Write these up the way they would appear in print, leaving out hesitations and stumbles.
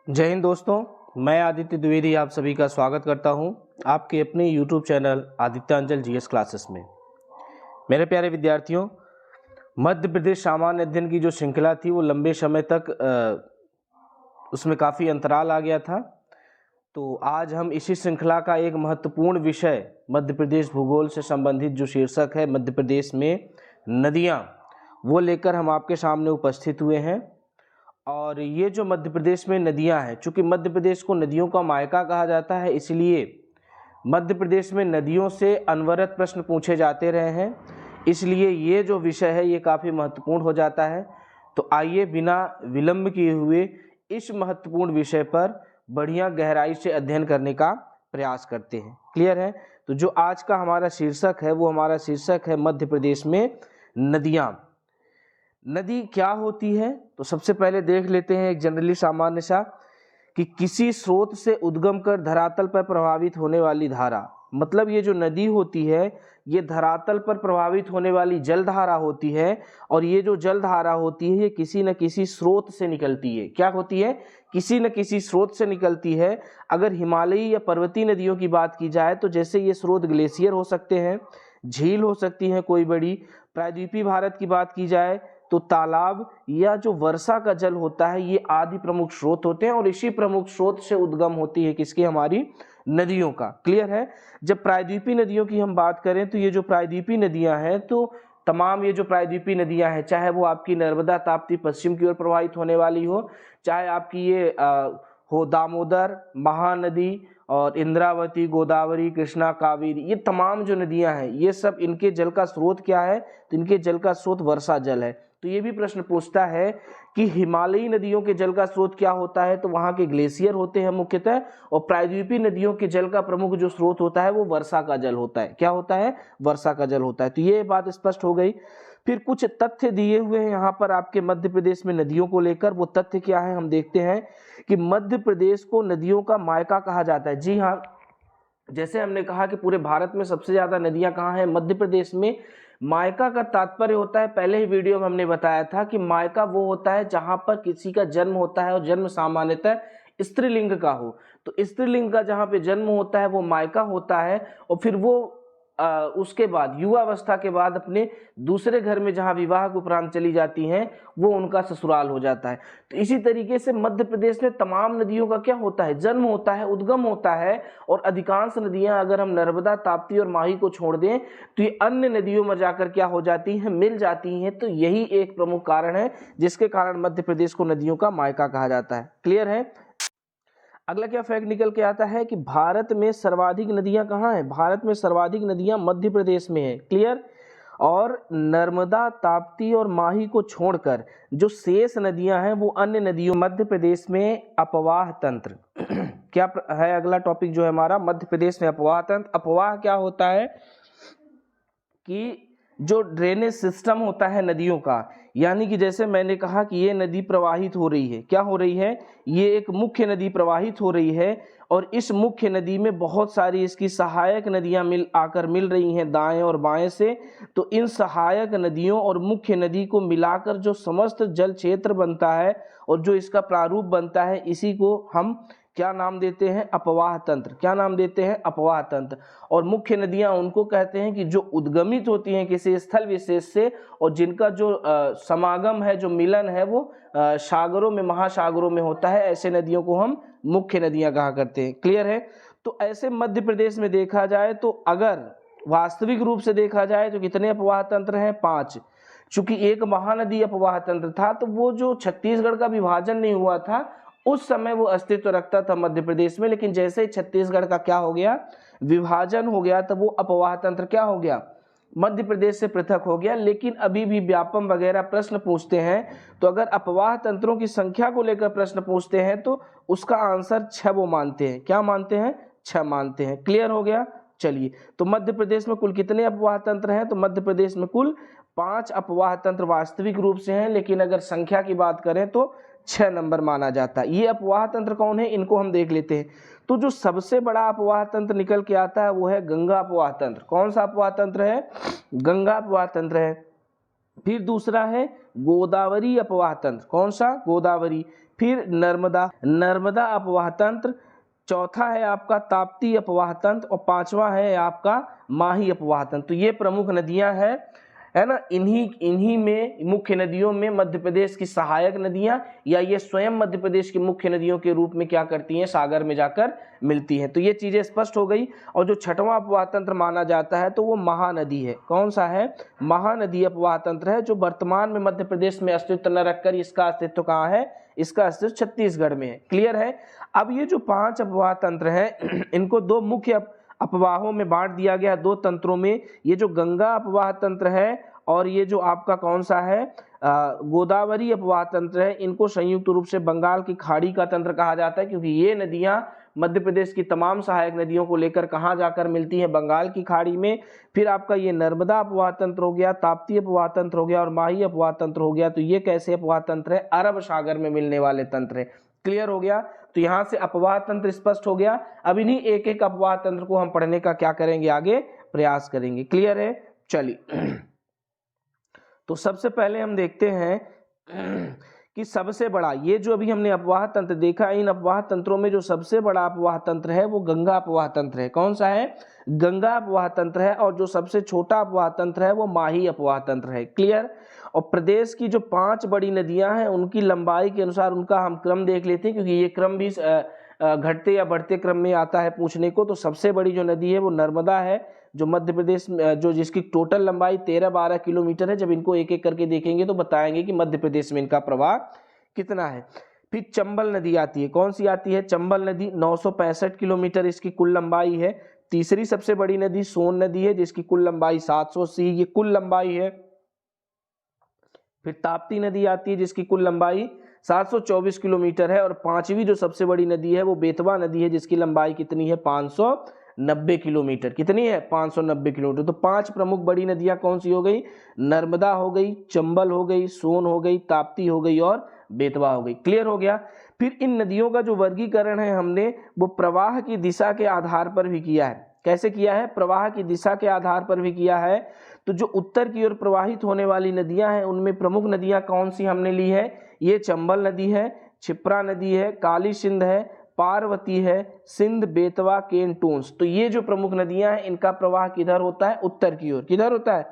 जय हिंद दोस्तों, मैं आदित्य द्विवेदी आप सभी का स्वागत करता हूं आपके अपने YouTube चैनल आदित्यांचल जीएस क्लासेस में। मेरे प्यारे विद्यार्थियों, मध्य प्रदेश सामान्य अध्ययन की जो श्रृंखला थी वो लंबे समय तक उसमें काफ़ी अंतराल आ गया था। तो आज हम इसी श्रृंखला का एक महत्वपूर्ण विषय मध्य प्रदेश भूगोल से संबंधित जो शीर्षक है मध्य प्रदेश में नदियाँ, वो लेकर हम आपके सामने उपस्थित हुए हैं। और ये जो मध्य प्रदेश में नदियां हैं, चूँकि मध्य प्रदेश को नदियों का मायका कहा जाता है, इसलिए मध्य प्रदेश में नदियों से अनवरत प्रश्न पूछे जाते रहे हैं। इसलिए ये जो विषय है ये काफ़ी महत्वपूर्ण हो जाता है। तो आइए बिना विलंब किए हुए इस महत्वपूर्ण विषय पर बढ़िया गहराई से अध्ययन करने का प्रयास करते हैं। क्लियर है? तो जो आज का हमारा शीर्षक है वो हमारा शीर्षक है मध्य प्रदेश में नदियाँ। नदी क्या होती है? तो सबसे पहले देख लेते हैं एक जनरली सामान्य सा कि किसी स्रोत से उद्गम कर धरातल पर प्रभावित होने वाली धारा। मतलब ये जो नदी होती है ये धरातल पर प्रभावित होने वाली जलधारा होती है, और ये जो जलधारा होती है ये किसी न किसी स्रोत से निकलती है। क्या होती है? किसी न किसी स्रोत से निकलती है। अगर हिमालयी या पर्वतीय नदियों की बात की जाए तो जैसे ये स्रोत ग्लेशियर हो सकते हैं, झील हो सकती है कोई बड़ी। प्रायद्वीपीय भारत की बात की जाए तो तालाब या जो वर्षा का जल होता है ये आदि प्रमुख स्रोत होते हैं, और इसी प्रमुख स्रोत से उद्गम होती है किसकी? हमारी नदियों का। क्लियर है? जब प्रायद्वीपीय नदियों की हम बात करें तो ये जो प्रायद्वीपीय नदियां हैं, तो तमाम ये जो प्रायद्वीपीय नदियां हैं, चाहे वो आपकी नर्मदा ताप्ती पश्चिम की ओर प्रवाहित होने वाली हो, चाहे आपकी ये हो दामोदर, महानदी और इंद्रावती, गोदावरी, कृष्णा, कावेरी, ये तमाम जो नदियां हैं ये सब इनके जल का स्रोत क्या है? तो इनके जल का स्रोत वर्षा जल है। तो ये भी प्रश्न पूछता है कि हिमालयी नदियों के जल का स्रोत क्या होता है? तो वहाँ के ग्लेशियर होते हैं मुख्यतः, और प्रायद्वीपीय नदियों के जल का प्रमुख जो स्रोत होता है वो वर्षा का जल होता है। क्या होता है? वर्षा का जल होता है। तो ये बात स्पष्ट हो गई। फिर कुछ तथ्य दिए हुए हैं यहाँ पर आपके मध्य प्रदेश में नदियों को लेकर। वो तथ्य क्या है हम देखते हैं कि मध्य प्रदेश को नदियों का मायका कहा जाता है। जी हाँ, जैसे हमने कहा कि पूरे भारत में सबसे ज्यादा नदियां कहाँ हैं? मध्य प्रदेश में। मायका का तात्पर्य होता है, पहले ही वीडियो में हमने बताया था कि मायका वो होता है जहां पर किसी का जन्म होता है और जन्म सामान्यतः स्त्रीलिंग का हो। तो स्त्रीलिंग का जहां पे जन्म होता है वो मायका होता है, और फिर वो उसके बाद युवावस्था के बाद अपने दूसरे घर में जहां विवाह के उपरांत चली जाती हैं वो उनका ससुराल हो जाता है। तो इसी तरीके से मध्य प्रदेश में तमाम नदियों का क्या होता है? जन्म होता है, उद्गम होता है। और अधिकांश नदियां, अगर हम नर्मदा, ताप्ती और माही को छोड़ दें, तो ये अन्य नदियों में जाकर क्या हो जाती हैं? मिल जाती हैं। तो यही एक प्रमुख कारण है जिसके कारण मध्य प्रदेश को नदियों का मायका कहा जाता है। क्लियर है? अगला क्या फैक्ट निकल के आता है कि भारत में सर्वाधिक नदियां कहाँ हैं? भारत में सर्वाधिक नदियां मध्य प्रदेश में है। क्लियर? और नर्मदा, ताप्ती और माही को छोड़कर जो शेष नदियां हैं वो अन्य नदियों। मध्य प्रदेश में अपवाह तंत्र क्या है? अगला टॉपिक जो है हमारा मध्य प्रदेश में अपवाह तंत्र। अपवाह क्या होता है कि जो ड्रेनेज सिस्टम होता है नदियों का, यानी कि जैसे मैंने कहा कि ये नदी प्रवाहित हो रही है। क्या हो रही है? ये एक मुख्य नदी प्रवाहित हो रही है, और इस मुख्य नदी में बहुत सारी इसकी सहायक नदियां मिल रही हैं दाएं और बाएं से। तो इन सहायक नदियों और मुख्य नदी को मिलाकर जो समस्त जल क्षेत्र बनता है और जो इसका प्रारूप बनता है, इसी को हम क्या नाम देते हैं? अपवाह तंत्र। क्या नाम देते हैं? अपवाह तंत्र। और मुख्य नदियां उनको कहते हैं कि जो उद्गमित होती हैं किसी स्थल विशेष से, और जिनका जो समागम है, जो मिलन है, वो सागरों में, महासागरों में होता है। ऐसे नदियों को हम मुख्य नदियां कहा करते हैं। क्लियर है? तो ऐसे मध्य प्रदेश में देखा जाए तो अगर वास्तविक रूप से देखा जाए तो कितने अपवाह तंत्र हैं? 5। चूंकि एक महानदी अपवाह तंत्र था, तो वो जो छत्तीसगढ़ का विभाजन नहीं हुआ था उस समय वो अस्तित्व रखता था मध्य प्रदेश में, लेकिन जैसे ही छत्तीसगढ़ का क्या हो गया? विभाजन हो गया, तो वो अपवाह तंत्र क्या हो गया? मध्य प्रदेश से पृथक हो गया। लेकिन अभी भी व्यापम वगैरह प्रश्न पूछते हैं, तो अगर अपवाह तंत्रों की संख्या को लेकर प्रश्न पूछते हैं तो उसका आंसर 6 वो मानते हैं। क्या मानते हैं? 6 मानते हैं। क्लियर हो गया? चलिए, तो मध्य प्रदेश में कुल कितने अपवाह तंत्र हैं? तो मध्य प्रदेश में कुल 5 अपवाह तंत्र वास्तविक रूप से हैं, लेकिन अगर संख्या की बात करें तो 6 नंबर माना जाता है। ये अपवाह तंत्र कौन है? इनको हम देख लेते हैं। तो जो सबसे बड़ा अपवाह तंत्र निकल के आता है वो है गंगा अपवाह तंत्र। कौन सा अपवाह तंत्र है? गंगा अपवाह तंत्र है। फिर दूसरा है गोदावरी अपवाह तंत्र। कौन सा? गोदावरी। फिर नर्मदा अपवाह तंत्र, चौथा है आपका ताप्ती अपवाह तंत्र और पांचवा है आपका माही अपवाह तंत्र। तो ये प्रमुख नदियां हैं, है ना। इन्हीं में मुख्य नदियों में मध्य प्रदेश की सहायक नदियां या ये स्वयं मध्य प्रदेश की मुख्य नदियों के रूप में क्या करती हैं, सागर में जाकर मिलती हैं। तो ये चीजें स्पष्ट हो गई। और जो छठवां अपवाह तंत्र माना जाता है तो वो महानदी है। कौन सा है? महानदी अपवाह तंत्र है, जो वर्तमान में मध्य प्रदेश में अस्तित्व न रखकर इसका अस्तित्व कहाँ है? इसका अस्तित्व छत्तीसगढ़ में है। क्लियर है। अब ये जो 5 अपवाह तंत्र हैं इनको 2 मुख्य अपवाहों में बांट दिया गया, 2 तंत्रों में। ये जो गंगा अपवाह तंत्र है और ये जो आपका कौन सा है, गोदावरी अपवाह तंत्र है, इनको संयुक्त रूप से बंगाल की खाड़ी का तंत्र कहा जाता है, क्योंकि ये नदियां मध्य प्रदेश की तमाम सहायक नदियों को लेकर कहाँ जाकर मिलती हैं? बंगाल की खाड़ी में। फिर आपका ये नर्मदा अपवाह तंत्र हो गया, ताप्ती अपवाह तंत्र हो गया और माही अपवाह तंत्र हो गया। तो ये कैसे अपवाह तंत्र है? अरब सागर में मिलने वाले तंत्र है। क्लियर हो गया। तो यहां से अपवाह तंत्र स्पष्ट हो गया। अब इन्हीं एक एक अपवाह तंत्र को हम पढ़ने का क्या करेंगे? आगे प्रयास करेंगे। क्लियर है। चलिए, तो सबसे पहले हम देखते हैं कि सबसे बड़ा, ये जो अभी हमने अपवाह तंत्र देखा, इन अपवाह तंत्रों में जो सबसे बड़ा अपवाह तंत्र है वो गंगा अपवाह तंत्र है। कौन सा है? गंगा अपवाह तंत्र है। और जो सबसे छोटा अपवाह तंत्र है वो माही अपवाह तंत्र है। क्लियर। और प्रदेश की जो 5 बड़ी नदियां हैं उनकी लंबाई के अनुसार उनका हम क्रम देख लेते हैं, क्योंकि ये क्रम भी घटते या बढ़ते क्रम में आता है पूछने को। तो सबसे बड़ी जो नदी है वो नर्मदा है, जो मध्य प्रदेश में, जो जिसकी टोटल लंबाई 13-12 किलोमीटर है। जब इनको एक एक करके देखेंगे तो बताएंगे कि मध्य प्रदेश में इनका प्रवाह कितना है। फिर चंबल नदी आती है। कौन सी आती है? चंबल नदी, 965 किलोमीटर इसकी कुल लंबाई है। तीसरी सबसे बड़ी नदी सोन नदी है, जिसकी कुल लंबाई 780, ये कुल लंबाई है। फिर ताप्ती नदी आती है, जिसकी कुल लंबाई 724 किलोमीटर है। और पांचवी जो सबसे बड़ी नदी है वो बेतवा नदी है, जिसकी लंबाई कितनी है? 590 किलोमीटर। कितनी है? 590 किलोमीटर। तो 5 प्रमुख बड़ी नदियां कौन सी हो गई? नर्मदा हो गई, चंबल हो गई, सोन हो गई, ताप्ती हो गई और बेतवा हो गई। क्लियर हो गया। फिर इन नदियों का जो वर्गीकरण है हमने वो प्रवाह की दिशा के आधार पर भी किया है। कैसे किया है? प्रवाह की दिशा के आधार पर भी किया है। तो जो उत्तर की ओर प्रवाहित होने वाली नदियां हैं उनमें प्रमुख नदियां कौन सी हमने ली है? ये चंबल नदी है, क्षिप्रा नदी है, काली सिंध है, पार्वती है, सिंध, बेतवा, केन, टोंस। तो ये जो प्रमुख नदियां हैं इनका प्रवाह किधर होता है? उत्तर की ओर। किधर होता है?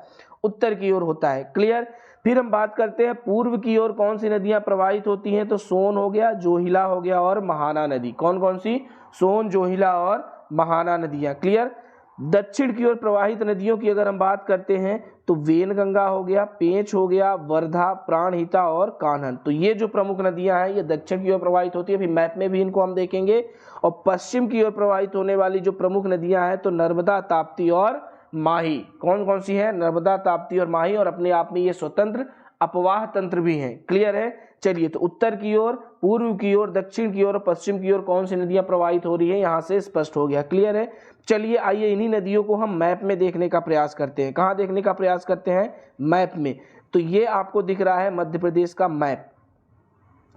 उत्तर की ओर होता है। क्लियर। फिर हम बात करते हैं पूर्व की ओर कौन सी नदियां प्रवाहित होती हैं। तो सोन हो गया, जोहिला हो गया और महाना नदी। कौन कौन सी? सोन, जोहिला और महाना नदियां। क्लियर। दक्षिण की ओर प्रवाहित नदियों की अगर हम बात करते हैं तो वेनगंगा हो गया, पेंच हो गया, वर्धा, प्राणहिता और कान्हन। तो ये जो प्रमुख नदियां हैं ये दक्षिण की ओर प्रवाहित होती है। फिर मैप में भी इनको हम देखेंगे। और पश्चिम की ओर प्रवाहित होने वाली जो प्रमुख नदियां हैं तो नर्मदा, ताप्ती और माही। कौन कौन सी है? नर्मदा, ताप्ती और माही। और अपने आप में ये स्वतंत्र अपवाह तंत्र भी हैं। क्लियर है। चलिए, तो उत्तर की ओर, पूर्व की ओर, दक्षिण की ओर और पश्चिम की ओर कौन सी नदियां प्रवाहित हो रही है यहाँ से स्पष्ट हो गया। क्लियर है। चलिए, आइए इन्हीं नदियों को हम मैप में देखने का प्रयास करते हैं। कहाँ देखने का प्रयास करते हैं? मैप में। तो ये आपको दिख रहा है मध्य प्रदेश का मैप।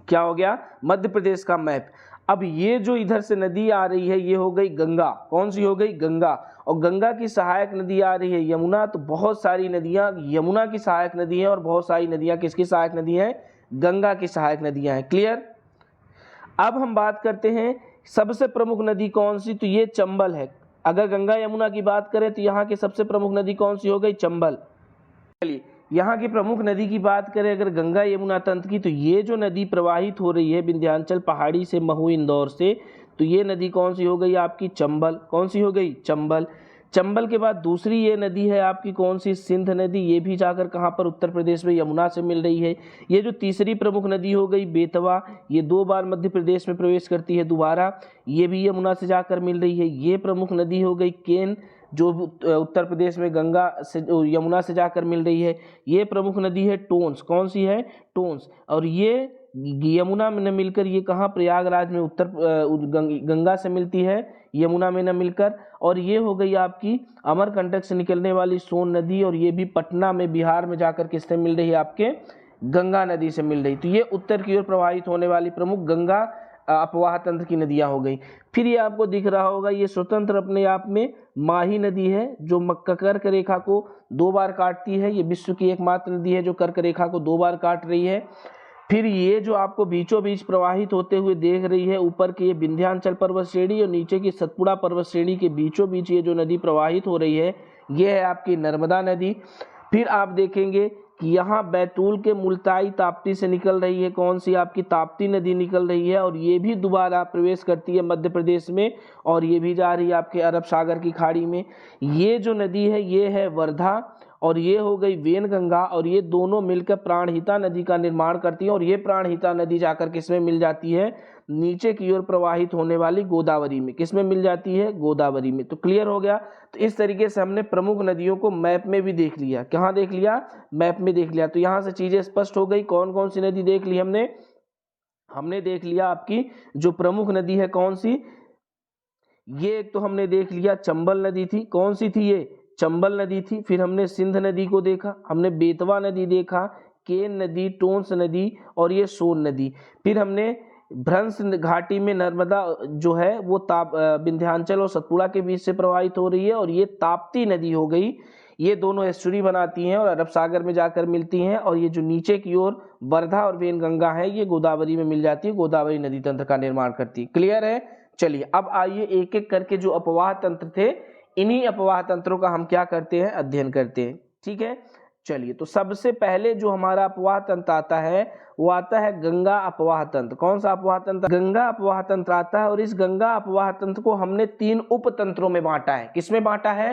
क्या हो गया? मध्य प्रदेश का मैप। अब ये जो इधर से नदी आ रही है ये हो गई गंगा। कौन सी हो गई? गंगा। और गंगा की सहायक नदी आ रही है यमुना। तो बहुत सारी नदियां यमुना की सहायक नदी है और बहुत सारी नदियां किसकी सहायक नदी है? गंगा की सहायक नदियां हैं। क्लियर। अब हम बात करते हैं सबसे प्रमुख नदी कौन सी? तो ये चंबल है। अगर गंगा यमुना की बात करें तो यहाँ की सबसे प्रमुख नदी कौन सी हो गई? चंबल। चलिए, यहाँ की प्रमुख नदी की बात करें अगर गंगा यमुना तंत्र की, तो ये जो नदी प्रवाहित हो रही है विंध्याचल पहाड़ी से महू इंदौर से, तो ये नदी कौन सी हो गई आपकी? चंबल। कौन सी हो गई? चंबल। चंबल के बाद दूसरी ये नदी है आपकी कौन सी? सिंध नदी। ये भी जाकर कहाँ पर? उत्तर प्रदेश में यमुना से मिल रही है। ये जो तीसरी प्रमुख नदी हो गई बेतवा, ये 2 बार मध्य प्रदेश में प्रवेश करती है दोबारा, ये भी यमुना से जाकर मिल रही है। ये प्रमुख नदी हो गई केन, जो उत्तर प्रदेश में गंगा से, यमुना से जाकर मिल रही है। ये प्रमुख नदी है टोंस। कौन सी है? टोंस। और ये यमुना में न मिलकर ये कहाँ? प्रयागराज में गंगा से मिलती है, यमुना में न मिलकर। और ये हो गई आपकी अमरकंटक से निकलने वाली सोन नदी, और ये भी पटना में बिहार में जाकर किससे मिल रही है? आपके गंगा नदी से मिल रही। तो ये उत्तर की ओर प्रवाहित होने वाली प्रमुख गंगा अपवाह तंत्र की नदियां हो गई। फिर ये आपको दिख रहा होगा ये स्वतंत्र अपने आप में माही नदी है, जो कर्क रेखा को 2 बार काटती है। ये विश्व की एकमात्र नदी है जो कर्क रेखा को 2 बार काट रही है। फिर ये जो आपको बीचों बीच प्रवाहित होते हुए देख रही है, ऊपर की ये विंध्याचल पर्वत श्रेणी और नीचे की सतपुड़ा पर्वत श्रेणी के बीचों बीच ये जो नदी प्रवाहित हो रही है, ये है आपकी नर्मदा नदी। फिर आप देखेंगे कि यहाँ बैतूल के मुल्ताई ताप्ती से निकल रही है, कौन सी आपकी ताप्ती नदी निकल रही है, और ये भी दोबारा प्रवेश करती है मध्य प्रदेश में, और ये भी जा रही है आपके अरब सागर की खाड़ी में। ये जो नदी है ये है वर्धा, और ये हो गई वेनगंगा, और ये दोनों मिलकर प्राणहिता नदी का निर्माण करती है, और ये प्राणहिता नदी जाकर किसमें मिल जाती है, नीचे की ओर प्रवाहित होने वाली गोदावरी में। किसमें मिल जाती है, गोदावरी में। तो क्लियर हो गया। तो इस तरीके से हमने प्रमुख नदियों को मैप में भी देख लिया। कहाँ देख लिया, मैप में देख लिया। तो यहाँ से चीजें स्पष्ट हो गई। कौन कौन सी नदी देख ली हमने देख लिया आपकी जो प्रमुख नदी है कौन सी, ये एक तो हमने देख लिया चंबल नदी थी। कौन सी थी, ये चंबल नदी थी। फिर हमने सिंध नदी को देखा, हमने बेतवा नदी देखा, केन नदी, टोंस नदी और ये सोन नदी। फिर हमने भ्रंश घाटी में नर्मदा जो है वो विंध्याचल और सतपुड़ा के बीच से प्रवाहित हो रही है, और ये ताप्ती नदी हो गई। ये दोनों एस्चुरी बनाती हैं और अरब सागर में जाकर मिलती हैं, और ये जो नीचे की ओर वर्धा और वेनगंगा है ये गोदावरी में मिल जाती है, गोदावरी नदी तंत्र का निर्माण करती है। क्लियर है। चलिए अब आइए एक एक करके जो अपवाह तंत्र थे, इन्हीं अपवाह तंत्रों का हम क्या करते हैं, अध्ययन करते हैं। ठीक है। चलिए तो सबसे पहले जो हमारा अपवाह तंत्र आता है वो आता है गंगा अपवाह तंत्र। कौन सा अपवाह तंत्र, गंगा अपवाह तंत्र आता है। और इस गंगा अपवाह तंत्र को हमने 3 उपतंत्रों में बांटा है। किसमें बांटा है,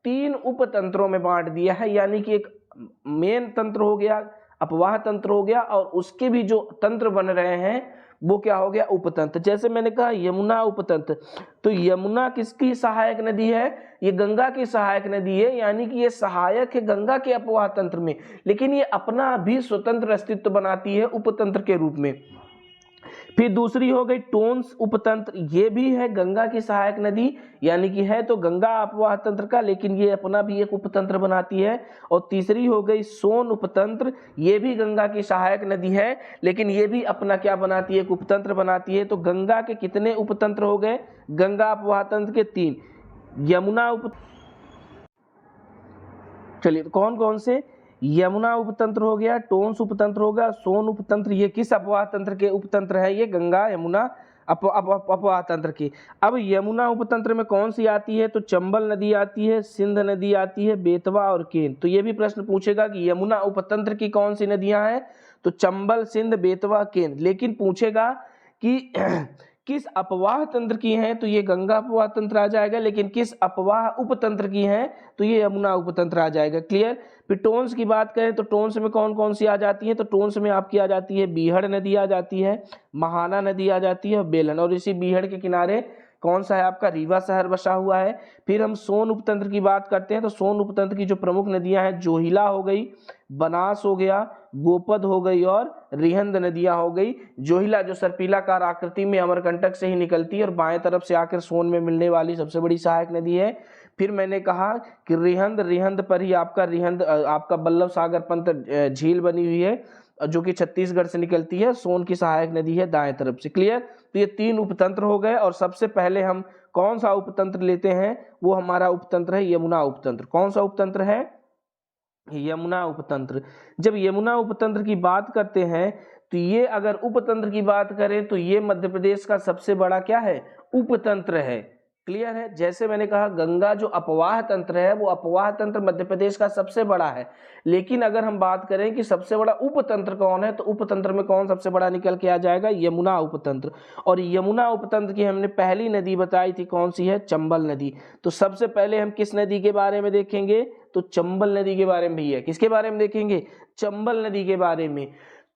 3 उपतंत्रों में बांट दिया है। यानी कि एक मेन तंत्र हो गया, अपवाह तंत्र हो गया, और उसके भी जो तंत्र बन रहे हैं वो क्या हो गया, उपतंत्र। जैसे मैंने कहा यमुना उपतंत्र, तो यमुना किसकी सहायक नदी है, ये गंगा की सहायक नदी है। यानी कि ये सहायक है गंगा के अपवाह तंत्र में, लेकिन ये अपना भी स्वतंत्र अस्तित्व बनाती है उपतंत्र के रूप में। फिर दूसरी हो गई टोंस उपतंत्र, ये भी है गंगा की सहायक नदी, यानी कि है तो गंगा अपवाह तंत्र का, लेकिन ये अपना भी एक उपतंत्र बनाती है। और तीसरी हो गई सोन उपतंत्र, ये भी गंगा की सहायक नदी है, लेकिन ये भी अपना क्या बनाती है, एक उपतंत्र बनाती है। तो गंगा के कितने उपतंत्र हो गए, गंगा अपवाह तंत्र के 3, यमुना चलिए तो कौन कौन से, यमुना उपतंत्र हो गया, टोंस उपतंत्र हो गया, सोन उपतंत्र। ये किस अपवाह तंत्र के उपतंत्र है, ये गंगा यमुना अपवाह तंत्र की। अब यमुना उपतंत्र में कौन सी आती है, तो चंबल नदी आती है, सिंध नदी आती है, बेतवा और केन। तो ये भी प्रश्न पूछेगा कि यमुना उपतंत्र की कौन सी नदियां हैं, तो चंबल, सिंध, बेतवा, केन। लेकिन पूछेगा कि किस अपवाह तंत्र की हैं, तो ये गंगा अपवाह तंत्र आ जाएगा। लेकिन किस अपवाह उपतंत्र की हैं, तो ये यमुना उपतंत्र आ जाएगा। क्लियर। फिर टोंस की बात करें तो टोंस में कौन कौन सी आ जाती है, तो टोंस में आपकी आ जाती है बीहड़ नदी आ जाती है, महाना नदी आ जाती है, बेलन। और इसी बीहड़ के किनारे कौन सा है आपका, रीवा शहर बसा हुआ है। फिर हम सोन उपतंत्र की बात करते हैं तो सोन उपतंत्र की जो प्रमुख नदियां हैं, जोहिला हो गई, बनास हो गया, गोपद हो गई और रिहंद नदियां हो गई। जोहिला जो सर्पिलाकार आकृति में अमरकंटक से ही निकलती है और बाएं तरफ से आकर सोन में मिलने वाली सबसे बड़ी सहायक नदी है। फिर मैंने कहा कि रिहंद पर ही आपका बल्लभ सागर पंत झील बनी हुई है, जो कि छत्तीसगढ़ से निकलती है, सोन की सहायक नदी है दाएं तरफ से। क्लियर। तो ये 3 उपतंत्र हो गए। और सबसे पहले हम कौन सा उपतंत्र लेते हैं, वो हमारा उपतंत्र है यमुना उपतंत्र। कौन सा उपतंत्र है, यमुना उपतंत्र। जब यमुना उपतंत्र की बात करते हैं तो ये अगर उपतंत्र की बात करें तो ये मध्य प्रदेश का सबसे बड़ा क्या है, उपतंत्र है। क्लियर है। जैसे मैंने कहा गंगा जो अपवाह तंत्र है वो अपवाह तंत्र मध्य प्रदेश का सबसे बड़ा है, लेकिन अगर हम बात करें कि सबसे बड़ा उपतंत्र कौन है, तो उपतंत्र में कौन सबसे बड़ा निकल के आ जाएगा, यमुना उपतंत्र। और यमुना उपतंत्र की हमने पहली नदी बताई थी, कौन सी है, चंबल नदी। तो सबसे पहले हम किस नदी के बारे में देखेंगे, तो चंबल नदी के बारे में भी है। किसके बारे में देखेंगे, चंबल नदी के बारे में।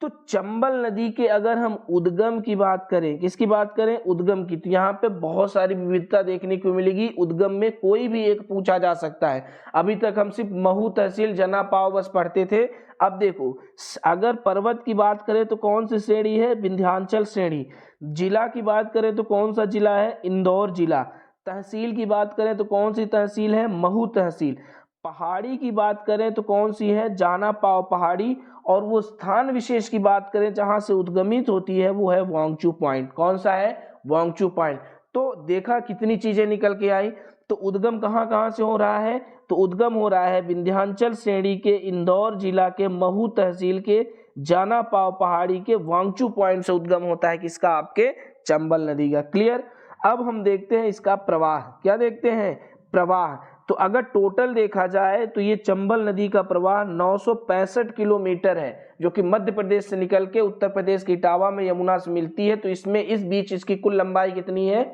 तो चंबल नदी के अगर हम उद्गम की बात करें, किसकी बात करें, उद्गम की, तो यहाँ पे बहुत सारी विविधता देखने को मिलेगी। उद्गम में कोई भी एक पूछा जा सकता है। अभी तक हम सिर्फ महू तहसील जना पाव बस पढ़ते थे। अब देखो अगर पर्वत की बात करें तो कौन सी श्रेणी है, विंध्याचल श्रेणी। जिला की बात करें तो कौन सा जिला है, इंदौर जिला। तहसील की बात करें तो कौन सी तहसील है, महू तहसील। पहाड़ी की बात करें तो कौन सी है, जाना पाव पहाड़ी। और वो स्थान विशेष की बात करें जहां से उद्गमित होती है वो है वांगचू पॉइंट। कौन सा है, वांगचू पॉइंट। तो देखा कितनी चीजें निकल के आई। तो उद्गम कहां कहां से हो रहा है, तो उद्गम हो रहा है विंध्याचल श्रेणी के इंदौर जिला के महू तहसील के जाना पाव पहाड़ी के वांगचू पॉइंट से उद्गम होता है किसका, आपके चंबल नदी का। क्लियर। अब हम देखते हैं इसका प्रवाह, क्या देखते हैं, प्रवाह। तो अगर टोटल देखा जाए तो ये चंबल नदी का प्रवाह 965 किलोमीटर है, जो कि मध्य प्रदेश से निकल के उत्तर प्रदेश की इटावा में यमुना से मिलती है। तो इसमें इस बीच इसकी कुल लंबाई कितनी है,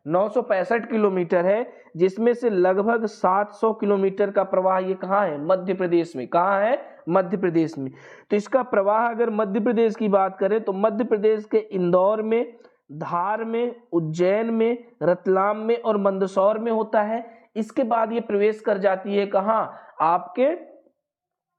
965 किलोमीटर है, जिसमें से लगभग 700 किलोमीटर का प्रवाह ये कहाँ है, मध्य प्रदेश में। कहाँ है, मध्य प्रदेश में। तो इसका प्रवाह अगर मध्य प्रदेश की बात करें तो मध्य प्रदेश के इंदौर में, धार में, उज्जैन में, रतलाम में और मंदसौर में होता है। इसके बाद ये प्रवेश कर जाती है कहाँ, आपके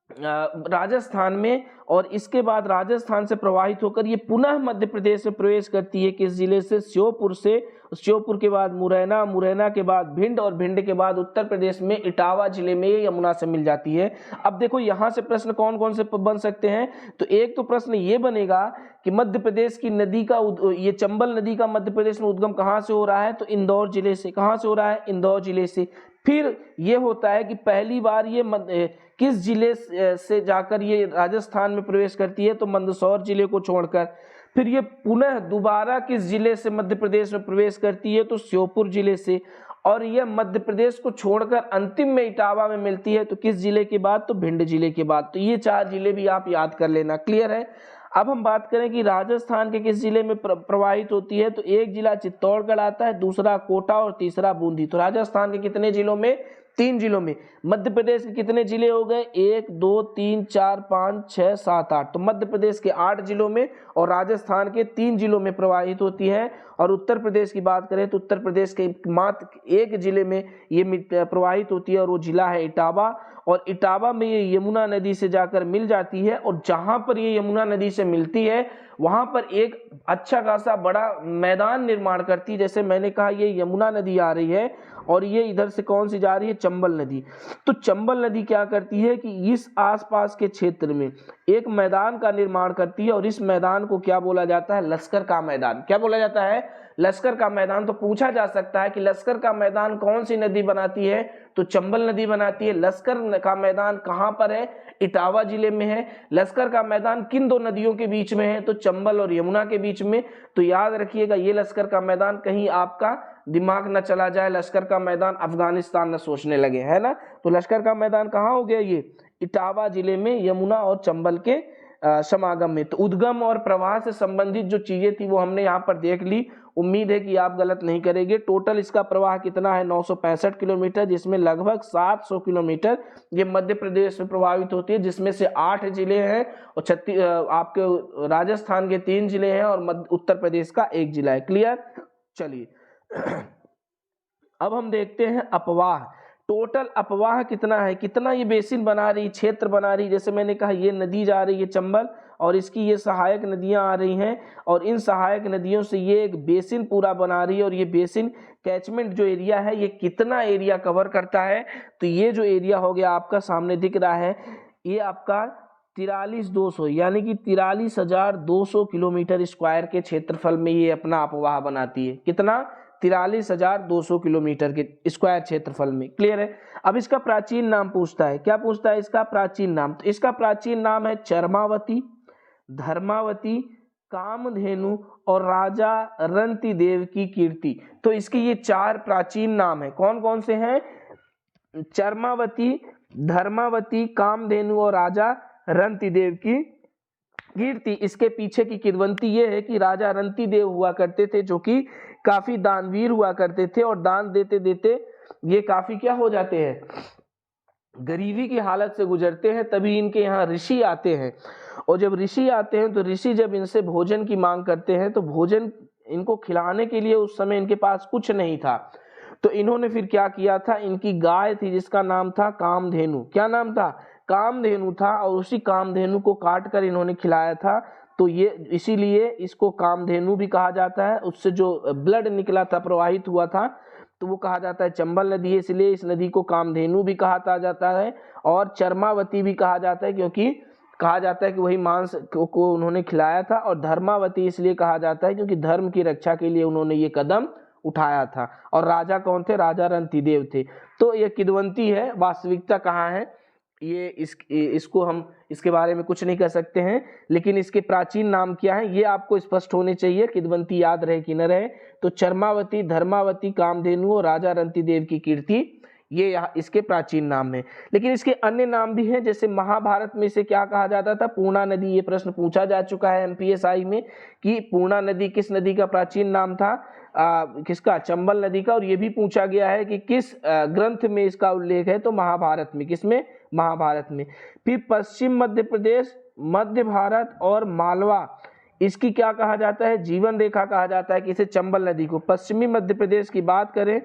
राजस्थान में, और इसके बाद राजस्थान से प्रवाहित होकर ये पुनः मध्य प्रदेश में प्रवेश करती है। किस जिले से, श्योपुर से। श्योपुर के बाद मुरैना, मुरैना के बाद भिंड और भिंड के बाद उत्तर प्रदेश में इटावा जिले में ये यमुना से मिल जाती है। अब देखो यहाँ से प्रश्न कौन कौन से बन सकते हैं। तो एक तो प्रश्न ये बनेगा कि मध्य प्रदेश की नदी का ये चंबल नदी का मध्य प्रदेश में उद्गम कहाँ से हो रहा है, तो इंदौर जिले से। कहाँ से हो रहा है, इंदौर जिले से। फिर ये होता है कि पहली बार ये किस जिले से जाकर ये राजस्थान में प्रवेश करती है, तो मंदसौर जिले को छोड़कर। फिर ये पुनः दोबारा किस जिले से मध्य प्रदेश में प्रवेश करती है, तो श्योपुर जिले से। और यह मध्य प्रदेश को छोड़कर अंतिम में इटावा में मिलती है, तो किस जिले के बाद, तो भिंड जिले के बाद। तो ये 4 जिले भी आप याद कर लेना। क्लियर है। अब हम बात करें कि राजस्थान के किस जिले में प्रवाहित होती है, तो एक जिला चित्तौड़गढ़ आता है, दूसरा कोटा और तीसरा बूंदी। तो राजस्थान के कितने जिलों में, 3 जिलों में। मध्य प्रदेश के कितने जिले हो गए, 1 2 3 4 5 6 7 8। तो मध्य प्रदेश के 8 जिलों में और राजस्थान के 3 जिलों में प्रवाहित होती है। और उत्तर प्रदेश की बात करें तो उत्तर प्रदेश के मात्र 1 जिले में ये प्रवाहित होती है, और वो जिला है इटावा। और इटावा में ये यमुना नदी से जाकर मिल जाती है, और जहां पर ये यमुना नदी से मिलती है वहां पर एक अच्छा खासा बड़ा मैदान निर्माण करती है। जैसे मैंने कहा ये यमुना नदी आ रही है और ये इधर से कौन सी जा रही है, चंबल नदी। तो चंबल नदी क्या करती है कि इस आसपास के क्षेत्र में एक मैदान का निर्माण करती है, और इस मैदान को क्या बोला जाता है, लश्कर का मैदान। क्या बोला जाता है, लश्कर का मैदान। तो पूछा जा सकता है कि लश्कर का मैदान कौन सी नदी बनाती है, तो चंबल नदी बनाती है। लश्कर का मैदान कहां पर है, इटावा जिले में है। लश्कर का मैदान किन 2 नदियों के बीच में है, तो चंबल और यमुना के बीच में। तो याद रखिएगा ये लश्कर का मैदान, कहीं आपका दिमाग न चला जाए लश्कर का मैदान अफगानिस्तान न सोचने लगे, है ना। तो लश्कर का मैदान कहाँ हो गया, ये इटावा जिले में, यमुना और चंबल के समागम में। तो उद्गम और प्रवाह से संबंधित जो चीजें थी वो हमने यहाँ पर देख ली। उम्मीद है कि आप गलत नहीं करेंगे। टोटल इसका प्रवाह कितना है, 965 किलोमीटर, जिसमें लगभग 700 किलोमीटर ये मध्य प्रदेश में प्रभावित होती है, जिसमें से 8 जिले हैं और आपके राजस्थान के 3 जिले हैं और उत्तर प्रदेश का 1 जिला है। क्लियर। चलिए अब हम देखते हैं अपवाह। टोटल अपवाह कितना है, कितना ये बेसिन बना रही, क्षेत्र बना रही। जैसे मैंने कहा ये नदी जा रही है चंबल, और इसकी ये सहायक नदियां आ रही हैं, और इन सहायक नदियों से ये एक बेसिन पूरा बना रही है। और ये बेसिन कैचमेंट जो एरिया है ये कितना एरिया कवर करता है, तो ये जो एरिया हो गया आपका सामने दिख रहा है, ये आपका 43,200 यानी कि 43,200 किलोमीटर स्क्वायर के क्षेत्रफल में ये अपना अपवाह बनाती है। कितना, 43,200 किलोमीटर के स्क्वायर क्षेत्रफल में। क्लियर है। अब इसका प्राचीन नाम पूछता है, क्या पूछता है इसका प्राचीन नाम। तो इसका प्राचीन नाम है चर्मावती, धर्मावती, कामधेनु और राजा रंतिदेव की कीर्ति। तो इसके ये 4 प्राचीन नाम है। कौन कौन से हैं, चर्मावती, धर्मावती, कामधेनु और राजा रंतिदेव की कीर्ति। इसके पीछे की किंवदंती ये है कि राजा रंतिदेव हुआ करते थे, जो कि काफी दानवीर हुआ करते थे, और दान देते देते ये काफी क्या हो जाते हैं, गरीबी की हालत से गुजरते हैं। तभी इनके यहाँ ऋषि आते हैं, और जब ऋषि आते हैं तो ऋषि जब इनसे भोजन की मांग करते हैं, तो भोजन इनको खिलाने के लिए उस समय इनके पास कुछ नहीं था। तो इन्होंने फिर क्या किया था, इनकी गाय थी जिसका नाम था कामधेनु। क्या नाम था, कामधेनु था, और उसी कामधेनु को काट कर इन्होंने खिलाया था। तो ये इसीलिए इसको कामधेनु भी कहा जाता है। उससे जो ब्लड निकला था, प्रवाहित हुआ था, तो वो कहा जाता है चंबल नदी है, इसलिए इस नदी को कामधेनु भी कहा जाता है, और चर्मावती भी कहा जाता है, क्योंकि कहा जाता है कि वही मांस को उन्होंने खिलाया था। और धर्मावती इसलिए कहा जाता है क्योंकि धर्म की रक्षा के लिए उन्होंने ये कदम उठाया था। और राजा कौन थे, राजा रंतिदेव थे। तो ये किंवदंती है, वास्तविकता कहाँ है, ये इसको हम इसके बारे में कुछ नहीं कह सकते हैं, लेकिन इसके प्राचीन नाम क्या है ये आपको स्पष्ट होने चाहिए। किदवंती याद रहे कि न रहे, तो चर्मावती, धर्मावती, कामधेनु और राजा रंतिदेव की कीर्ति, ये यहाँ इसके प्राचीन नाम है। लेकिन इसके अन्य नाम भी हैं, जैसे महाभारत में इसे क्या कहा जाता था? पूर्णा नदी। ये प्रश्न पूछा जा चुका है एमपीएसआई में कि पूर्णा नदी किस नदी का प्राचीन नाम था? किसका? चंबल नदी का। और ये भी पूछा गया है कि किस ग्रंथ में इसका उल्लेख है? तो महाभारत में। किसमें? महाभारत में। फिर पश्चिम मध्य प्रदेश, मध्य भारत और मालवा, इसकी क्या कहा जाता है? जीवन रेखा कहा जाता है। किसे? चंबल नदी को। पश्चिमी मध्य प्रदेश की बात करें,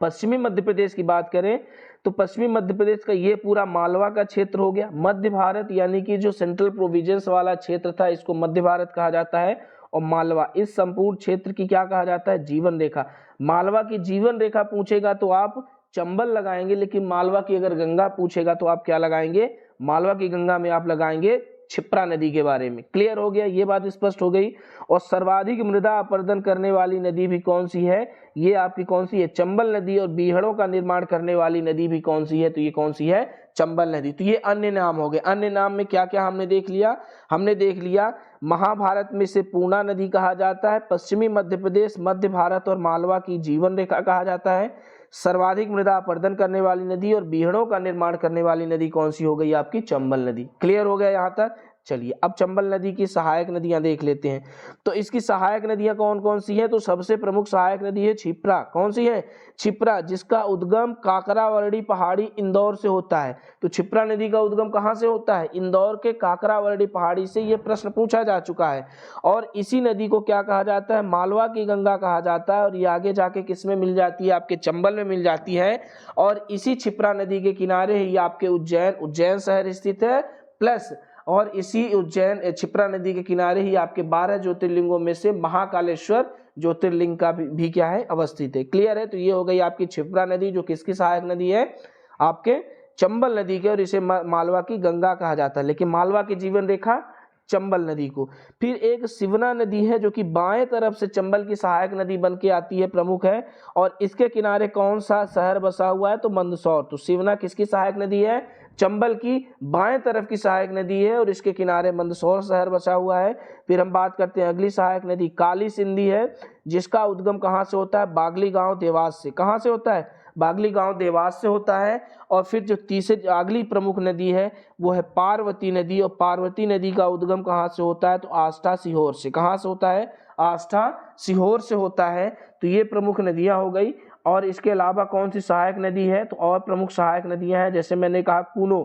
पश्चिमी मध्य प्रदेश की बात करें तो पश्चिमी मध्य प्रदेश का ये पूरा मालवा का क्षेत्र हो गया। मध्य भारत यानी कि जो सेंट्रल प्रोविंस वाला क्षेत्र था, इसको मध्य भारत कहा जाता है। और मालवा, इस संपूर्ण क्षेत्र की क्या कहा जाता है? जीवन रेखा। मालवा की जीवन रेखा पूछेगा तो आप चंबल लगाएंगे, लेकिन मालवा की अगर गंगा पूछेगा तो आप क्या लगाएंगे? मालवा की गंगा में आप लगाएंगे क्षिप्रा नदी के बारे में। क्लियर हो गया? ये बात स्पष्ट हो गई। और सर्वाधिक मृदा अपरदन करने वाली नदी भी कौन सी है? ये आपकी कौन सी है? चंबल नदी। और बीहड़ों का निर्माण करने वाली नदी भी कौन सी है? तो ये कौन सी है? चंबल नदी। तो ये अन्य नाम हो गए। अन्य नाम में क्या क्या हमने देख लिया? हमने देख लिया महाभारत में से पूर्णा नदी कहा जाता है, पश्चिमी मध्य प्रदेश, मध्य भारत और मालवा की जीवन रेखा कहा जाता है, सर्वाधिक मृदा अपरदन करने वाली नदी और बीहड़ों का निर्माण करने वाली नदी कौन सी हो गई? आपकी चंबल नदी। क्लियर हो गया यहाँ तक? चलिए अब चंबल नदी की सहायक नदियां देख लेते हैं। तो इसकी सहायक नदियां कौन कौन सी हैं? तो सबसे प्रमुख सहायक नदी है क्षिप्रा। कौन सी है? क्षिप्रा, जिसका उद्गम काकरावर्डी पहाड़ी इंदौर से होता है। तो क्षिप्रा नदी का उद्गम कहाँ से होता है? इंदौर के काकरावर्डी पहाड़ी से। यह प्रश्न पूछा जा चुका है। और इसी नदी को क्या कहा जाता है? मालवा की गंगा कहा जाता है। और ये आगे जाके किस में मिल जाती है? आपके चंबल में मिल जाती है। और इसी क्षिप्रा नदी के किनारे ही आपके उज्जैन शहर स्थित है। प्लस और इसी उज्जैन क्षिप्रा नदी के किनारे ही आपके 12 ज्योतिर्लिंगों में से महाकालेश्वर ज्योतिर्लिंग का भी क्या है? अवस्थित है। क्लियर है? तो ये हो गई आपकी क्षिप्रा नदी, जो किसकी सहायक नदी है? आपके चंबल नदी के। और इसे मालवा की गंगा कहा जाता है। लेकिन मालवा की जीवन रेखा चंबल नदी को। फिर एक सिवना नदी है, जो कि बाएं तरफ से चंबल की सहायक नदी बन के आती है, प्रमुख है। और इसके किनारे कौन सा शहर बसा हुआ है? तो मंदसौर। तो सिवना किसकी सहायक नदी है? चंबल की बाएं तरफ की सहायक नदी है। और इसके किनारे मंदसौर शहर बसा हुआ है। फिर हम बात करते हैं अगली सहायक नदी काली सिंधी है, जिसका उद्गम कहाँ से होता है? बागली गांव देवास से। कहाँ से होता है? बागली गांव देवास से होता है। और फिर जो तीसरी अगली प्रमुख नदी है वो है पार्वती नदी। और पार्वती नदी का उद्गम कहाँ से होता है? तो आष्टा सीहोर से। कहाँ से होता है? आष्टा सीहोर से होता है। तो ये प्रमुख नदियां हो गई। और इसके अलावा कौन सी सहायक नदी है? तो और प्रमुख सहायक नदियां हैं, जैसे मैंने कहा कूनो।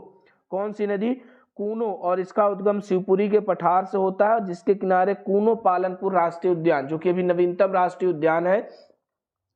कौन सी नदी? कूनो। और इसका उद्गम शिवपुरी के पठार से होता है, जिसके किनारे कूनो पालनपुर राष्ट्रीय उद्यान, जो कि अभी नवीनतम राष्ट्रीय उद्यान है,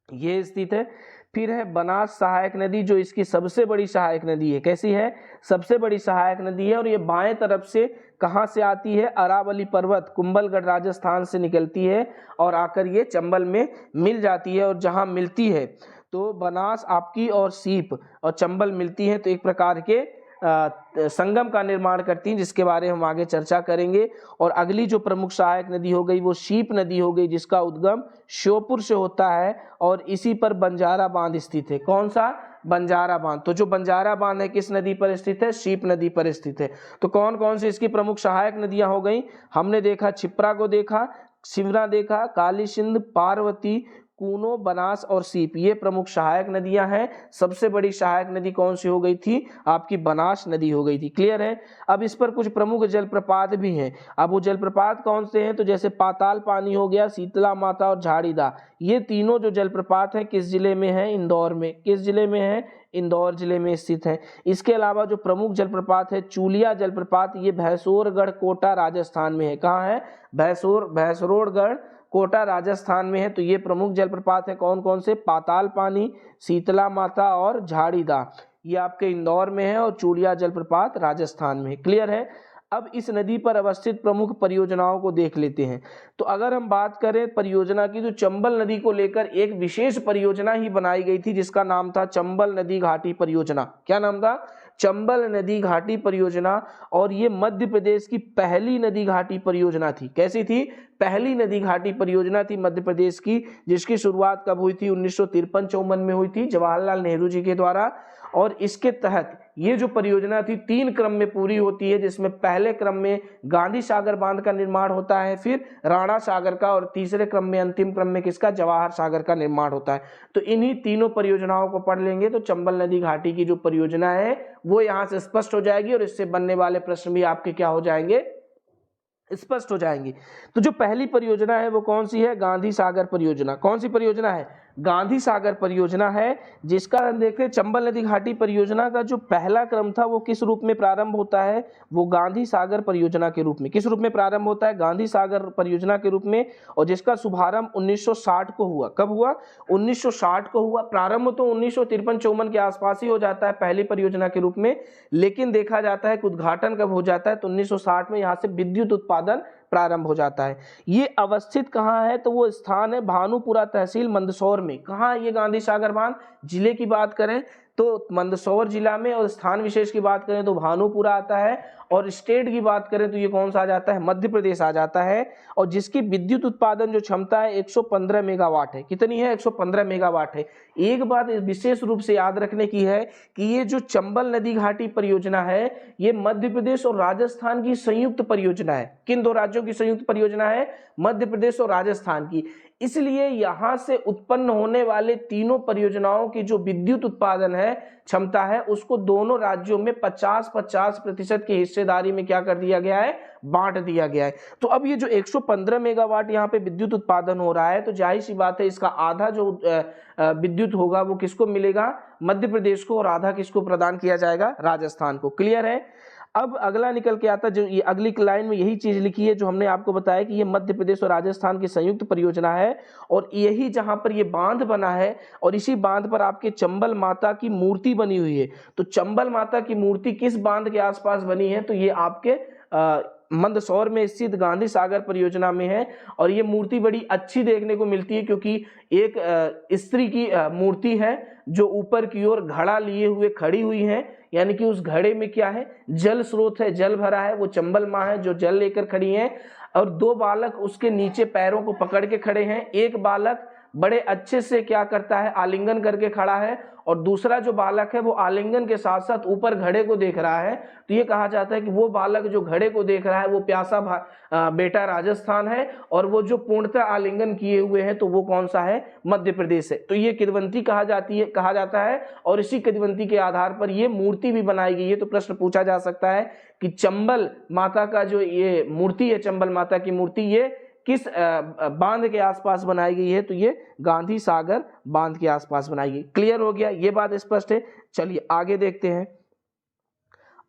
ये स्थित है। फिर है बनास सहायक नदी, जो इसकी सबसे बड़ी सहायक नदी है। कैसी है? सबसे बड़ी सहायक नदी है। और ये बाएं तरफ से कहाँ से आती है? अरावली पर्वत, कुंभलगढ़ राजस्थान से निकलती है और आकर ये चंबल में मिल जाती है। और जहाँ मिलती है तो बनास आपकी और सीप और चंबल मिलती है, तो एक प्रकार के संगम का निर्माण करती हैं, जिसके बारे में हम आगे चर्चा करेंगे। और अगली जो प्रमुख सहायक नदी हो गई वो शीप नदी हो गई, जिसका उद्गम श्योपुर से होता है। और इसी पर बंजारा बांध स्थित है। कौन सा? बंजारा बांध। तो जो बंजारा बांध है किस नदी पर स्थित है? शीप नदी पर स्थित है। तो कौन कौन सी इसकी प्रमुख सहायक नदियां हो गई? हमने देखा क्षिप्रा को देखा, सिवना देखा, काली सिंध, पार्वती, कूनो, बनास और सीप, ये प्रमुख सहायक नदियां हैं। सबसे बड़ी सहायक नदी कौन सी हो गई थी? आपकी बनास नदी हो गई थी। क्लियर है? अब इस पर कुछ प्रमुख जलप्रपात भी हैं। अब वो जलप्रपात कौन से हैं? तो जैसे पाताल पानी हो गया, शीतला माता और झाड़ीदा, ये तीनों जो जलप्रपात हैं किस जिले में है? इंदौर में। किस जिले में है? इंदौर जिले में स्थित है। इसके अलावा जो प्रमुख जलप्रपात है चूलिया जलप्रपात, ये भैंसोरगढ़ कोटा राजस्थान में है। कहाँ है? भैंसोरगढ़ कोटा राजस्थान में है। तो ये प्रमुख जलप्रपात है कौन कौन से? पाताल पानी, शीतला माता और झाड़ीदा, ये आपके इंदौर में है। और चूलिया जलप्रपात राजस्थान में है। क्लियर है? अब इस नदी पर अवस्थित प्रमुख परियोजनाओं को देख लेते हैं। तो अगर हम बात करें परियोजना की, तो चंबल नदी को लेकर एक विशेष परियोजना ही बनाई गई थी, जिसका नाम था चंबल नदी घाटी परियोजना। क्या नाम था? चंबल नदी घाटी परियोजना। और ये मध्य प्रदेश की पहली नदी घाटी परियोजना थी। कैसी थी? पहली नदी घाटी परियोजना थी मध्य प्रदेश की, जिसकी शुरुआत कब हुई थी? 1953-54 में हुई थी, जवाहरलाल नेहरू जी के द्वारा। और इसके तहत ये जो परियोजना थी 3 क्रम में पूरी होती है, जिसमें पहले क्रम में गांधी सागर बांध का निर्माण होता है, फिर राणा सागर का, और तीसरे क्रम में अंतिम क्रम में किसका, जवाहर सागर का निर्माण होता है। तो इन्हीं तीनों परियोजनाओं को पढ़ लेंगे तो चंबल नदी घाटी की जो परियोजना है वो यहाँ से स्पष्ट हो जाएगी और इससे बनने वाले प्रश्न भी आपके क्या हो जाएंगे, स्पष्ट हो जाएंगी। तो जो पहली परियोजना है वो कौन सी है, गांधी सागर परियोजना। कौन सी परियोजना है, गांधी सागर परियोजना है, जिसका देखते हैं चंबल नदी घाटी परियोजना का जो पहला क्रम था वो किस रूप में प्रारंभ होता है, वो गांधी सागर परियोजना के रूप में। किस रूप में प्रारंभ होता है, गांधी सागर परियोजना के रूप में, और जिसका शुभारंभ 1960 को हुआ। कब हुआ, 1960 को हुआ। प्रारंभ तो 1953-54 के आसपास ही हो जाता है पहली परियोजना के रूप में, लेकिन देखा जाता है कि उद्घाटन कब हो जाता है, तो 1960 में यहाँ से विद्युत उत्पादन प्रारंभ हो जाता है। ये अवस्थित कहाँ है, तो वो स्थान है भानुपुरा तहसील मंदसौर में। कहाँ है ये गांधी सागर बांध, जिले की बात करें तो मंदसौर जिला में, और स्थान विशेष की बात करें तो भानुपुरा आता है, और स्टेट की बात करें तो ये कौन सा आ जाता है, मध्य प्रदेश आ जाता है। और जिसकी विद्युत उत्पादन जो क्षमता है 115 मेगावाट है। कितनी है, 115 मेगावाट है। एक बात विशेष रूप से याद रखने की है कि ये जो चंबल नदी घाटी परियोजना है ये मध्य प्रदेश और राजस्थान की संयुक्त परियोजना है। किन दो राज्यों की संयुक्त परियोजना है, मध्य प्रदेश और राजस्थान की। इसलिए यहां से उत्पन्न होने वाले तीनों परियोजनाओं की जो विद्युत उत्पादन है क्षमता है उसको दोनों राज्यों में 50-50% की हिस्सेदारी में क्या कर दिया गया है, बांट दिया गया है। तो अब ये जो 115 मेगावाट यहाँ पे विद्युत उत्पादन हो रहा है, तो जाहिर सी बात है इसका आधा जो विद्युत होगा वो किसको मिलेगा, मध्य प्रदेश को, और आधा किसको प्रदान किया जाएगा, राजस्थान को। क्लियर है। अब अगला निकल के आता, जो ये अगली लाइन में यही चीज लिखी है जो हमने आपको बताया कि ये मध्य प्रदेश और राजस्थान की संयुक्त परियोजना है, और यही जहां पर ये बांध बना है, और इसी बांध पर आपके चंबल माता की मूर्ति बनी हुई है। तो चंबल माता की मूर्ति किस बांध के आसपास बनी है, तो ये आपके मंदसौर में स्थित गांधी सागर परियोजना में है। और ये मूर्ति बड़ी अच्छी देखने को मिलती है क्योंकि एक स्त्री की मूर्ति है जो ऊपर की ओर घड़ा लिए हुए खड़ी हुई है, यानी कि उस घड़े में क्या है, जल स्रोत है, जल भरा है। वो चंबल माँ है जो जल लेकर खड़ी है, और दो बालक उसके नीचे पैरों को पकड़ के खड़े हैं। एक बालक बड़े अच्छे से क्या करता है, आलिंगन करके खड़ा है, और दूसरा जो बालक है वो आलिंगन के साथ साथ ऊपर घड़े को देख रहा है। तो ये कहा जाता है कि वो बालक जो घड़े को देख रहा है वो प्यासा बेटा राजस्थान है, और वो जो पूर्णतः आलिंगन किए हुए हैं तो वो कौन सा है, मध्य प्रदेश है। तो ये किदवंती कहा जाता है, और इसी किदवंती के आधार पर ये मूर्ति भी बनाई गई है। तो प्रश्न पूछा जा सकता है कि चंबल माता का जो ये मूर्ति है, चंबल माता की मूर्ति, ये किस बांध के आसपास बनाई गई है, तो ये गांधी सागर बांध के आसपास बनाई गई। क्लियर हो गया, ये बात स्पष्ट है। चलिए आगे देखते हैं।